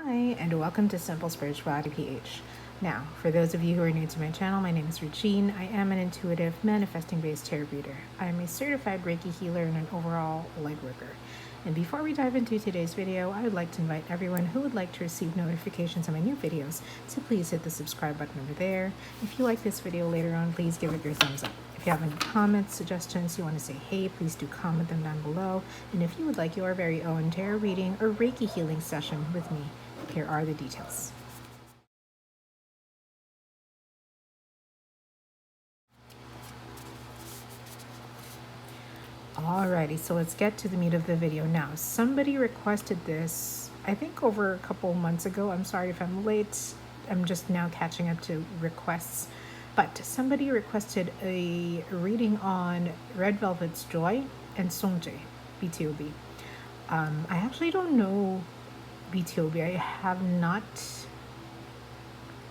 Hi, and welcome to Simple Spirituality PH. Now, for those of you who are new to my channel, my name is Regine. I am an intuitive, manifesting-based tarot reader. I am a certified Reiki healer and an overall lightworker. And before we dive into today's video, I would like to invite everyone who would like to receive notifications of my new videos to please hit the subscribe button over there. If you like this video later on, please give it your thumbs up. If you have any comments, suggestions, you want to say hey, please do comment them down below. And if you would like your very own tarot reading or Reiki healing session with me, here are the details. Alrighty, so let's get to the meat of the video now. Somebody requested this, I think over a couple months ago. I'm sorry if I'm late. I'm just now catching up to requests. But somebody requested a reading on Red Velvet's Joy and Sungjae, BTOB. I actually don't know BTOB. I have not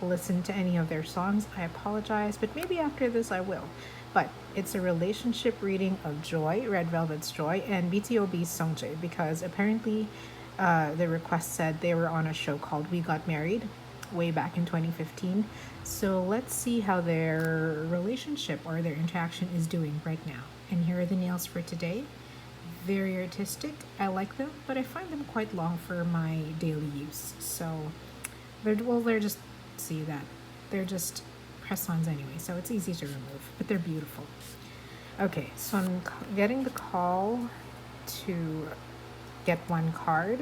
listened to any of their songs. I apologize, but maybe after this I will. But it's a relationship reading of Joy, Red Velvet's Joy, and BTOB's Sungjae, because apparently the request said they were on a show called We Got Married way back in 2015. So let's see how their relationship or their interaction is doing right now. And here are the nails for today. Very artistic. I like them, but I find them quite long for my daily use. So they're just, see that, they're just press-ons anyway, so it's easy to remove, but they're beautiful. Okay, so I'm getting the call to get one card.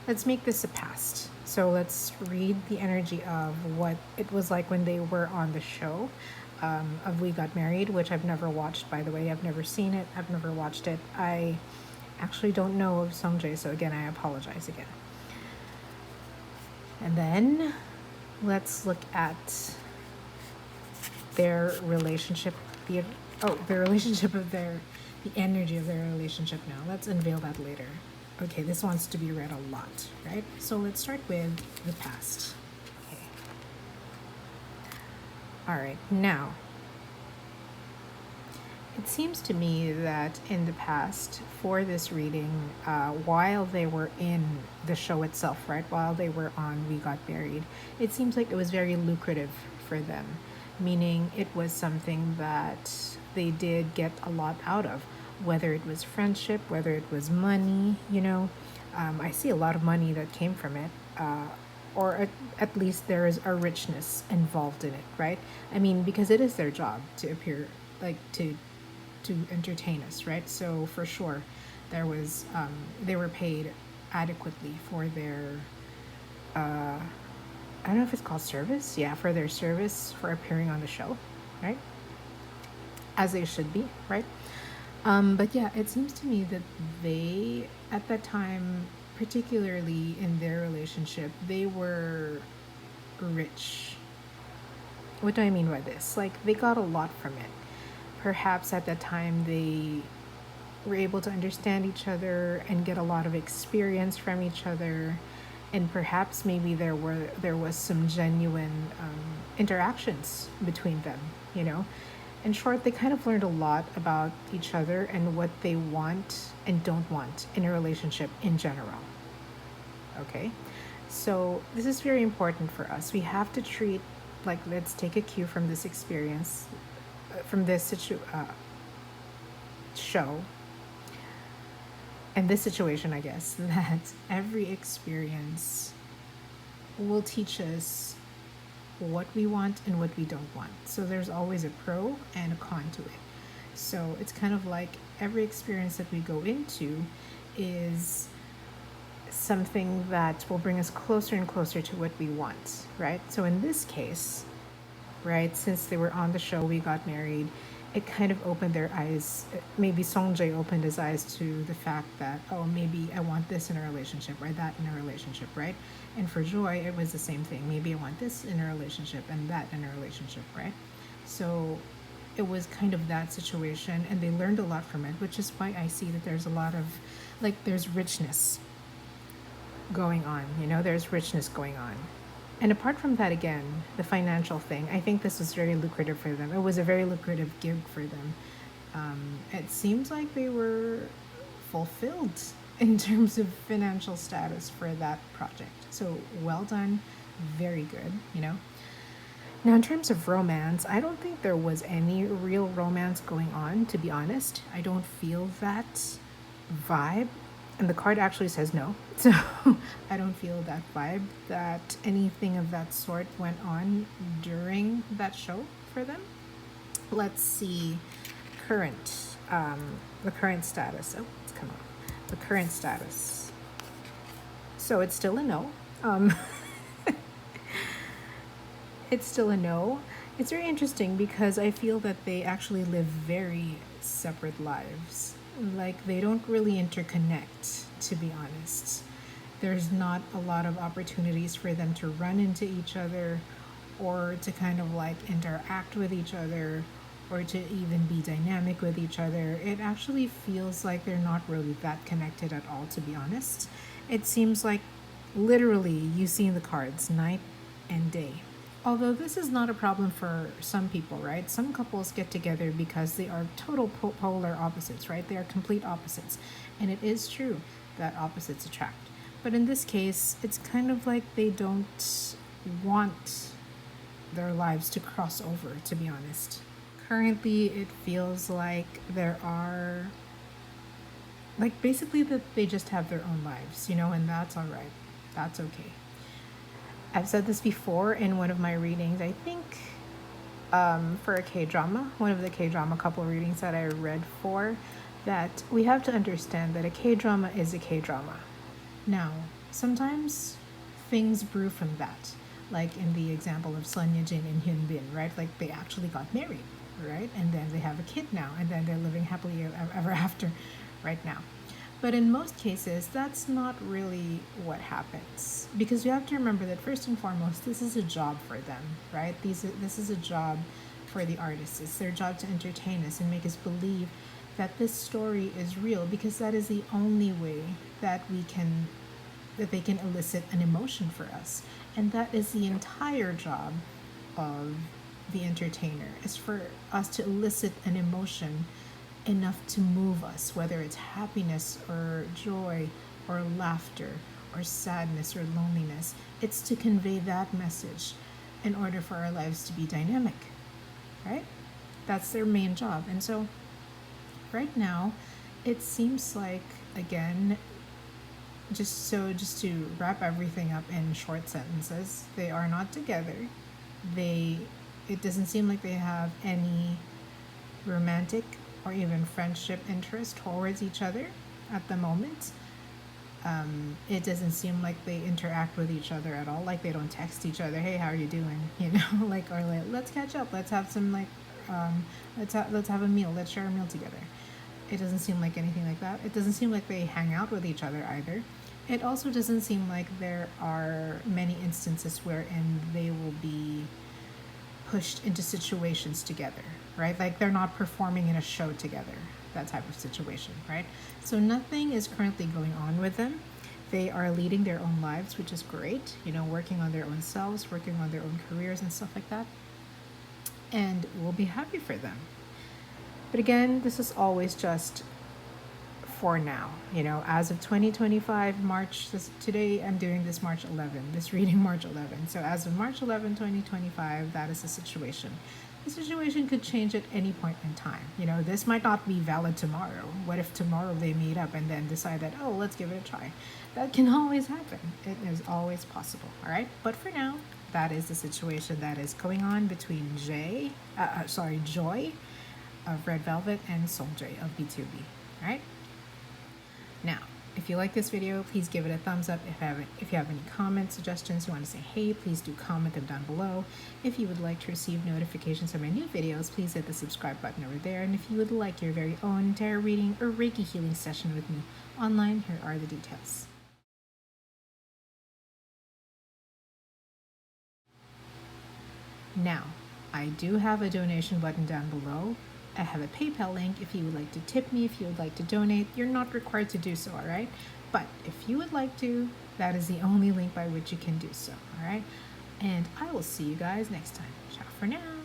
Let's make this a past. So let's read the energy of what it was like when they were on the show of We Got Married, which I've never watched, by the way. I've never seen it. I've never watched it. I actually don't know of Sungjae, so again, I apologize again. And then let's look at their relationship, the energy of their relationship now. Let's unveil that later. Okay, this wants to be read a lot, right? So let's start with the past. Okay. All right, now, it seems to me that in the past, for this reading, while they were in the show itself, right, while they were on We Got Married, it seems like it was very lucrative for them, meaning it was something that they did get a lot out of, whether it was friendship, whether it was money, you know. I see a lot of money that came from it, or at least there is a richness involved in it, right? I mean, because it is their job to appear, like, to entertain us, right? So for sure there was they were paid adequately for their I don't know if it's called service, yeah, for their service for appearing on the show, right? As they should be, right? But yeah, it seems to me that they, at that time, particularly in their relationship, they were rich. What do I mean by this? Like, they got a lot from it. Perhaps at that time they were able to understand each other and get a lot of experience from each other, and perhaps maybe there was some genuine interactions between them, you know. In short, they kind of learned a lot about each other and what they want and don't want in a relationship in general. Okay, so this is very important for us. We have to treat, like, let's take a cue from this experience, from this show and this situation, I guess, that every experience will teach us what we want and what we don't want. So there's always a pro and a con to it. So it's kind of like every experience that we go into is something that will bring us closer and closer to what we want, right? So in this case, right, since they were on the show We Got Married, it kind of opened their eyes. Maybe Sungjae opened his eyes to the fact that, oh, maybe I want this in a relationship or that in a relationship, right? And for Joy, it was the same thing. Maybe I want this in a relationship and that in a relationship, right? So it was kind of that situation, and they learned a lot from it, which is why I see that there's a lot of, like, there's richness going on, you know, there's richness going on. And apart from that, again, the financial thing, I think this was very lucrative for them. It was a very lucrative gig for them. It seems like they were fulfilled in terms of financial status for that project. So well done, very good, you know. Now, in terms of romance, I don't think there was any real romance going on, to be honest. I don't feel that vibe. And the card actually says no. So I don't feel that vibe, that anything of that sort went on during that show for them. Let's see the current status. Oh, it's come on. The current status. So it's still a no. It's still a no. It's very interesting because I feel that they actually live very separate lives. Like, they don't really interconnect, to be honest. There's not a lot of opportunities for them to run into each other or to kind of like interact with each other or to even be dynamic with each other. It actually feels like they're not really that connected at all, to be honest. It seems like literally you see in the cards night and day. Although this is not a problem for some people, right? Some couples get together because they are total polar opposites, right? They are complete opposites. And it is true that opposites attract. But in this case, it's kind of like they don't want their lives to cross over, to be honest. Currently, it feels like there are, like, basically that they just have their own lives, you know, and that's all right. That's okay. I've said this before in one of my readings, I think for a K-drama, one of the K-drama couple readings that I read for, that we have to understand that a K-drama is a K-drama. Now, sometimes things brew from that, like in the example of Jin and Hyun Bin, right? Like, they actually got married, right? And then they have a kid now, and then they're living happily ever after right now. But in most cases, that's not really what happens. Because you have to remember that first and foremost, this is a job for them, right? This is a job for the artists. It's their job to entertain us and make us believe that this story is real, because that is the only way that they can elicit an emotion for us. And that is the entire job of the entertainer, is for us to elicit an emotion enough to move us, whether it's happiness or joy or laughter or sadness or loneliness. It's to convey that message in order for our lives to be dynamic, right? That's their main job. And so right now, it seems like, again, just to wrap everything up in short sentences, they are not together. It doesn't seem like they have any romantic or even friendship interest towards each other at the moment. It doesn't seem like they interact with each other at all. Like, they don't text each other, "Hey, how are you doing?" You know, like, or like, "Let's catch up. Let's have some let's have a meal. Let's share a meal together." It doesn't seem like anything like that. It doesn't seem like they hang out with each other either. It also doesn't seem like there are many instances wherein they will be pushed into situations together, right? Like, they're not performing in a show together, that type of situation, right? So nothing is currently going on with them. They are leading their own lives, which is great, you know, working on their own selves, working on their own careers and stuff like that. And we'll be happy for them. But again, this is always just for now, you know, as of 2025 today I'm doing this March 11, this reading March 11. So as of March 11, 2025, that is the situation. The situation could change at any point in time. You know, this might not be valid tomorrow. What if tomorrow they meet up and then decide that, oh, let's give it a try? That can always happen. It is always possible, all right? But for now, that is the situation that is going on between Joy of Red Velvet and Sungjae of B2B, all right? Now, if you like this video, please give it a thumbs up. If you have any comments, suggestions, you want to say hey, please do comment them down below. If you would like to receive notifications of my new videos, please hit the subscribe button over there. And if you would like your very own tarot reading or Reiki healing session with me online, here are the details. Now, I do have a donation button down below. I have a PayPal link if you would like to tip me, if you would like to donate. You're not required to do so, all right? But if you would like to, that is the only link by which you can do so, all right? And I will see you guys next time. Ciao for now.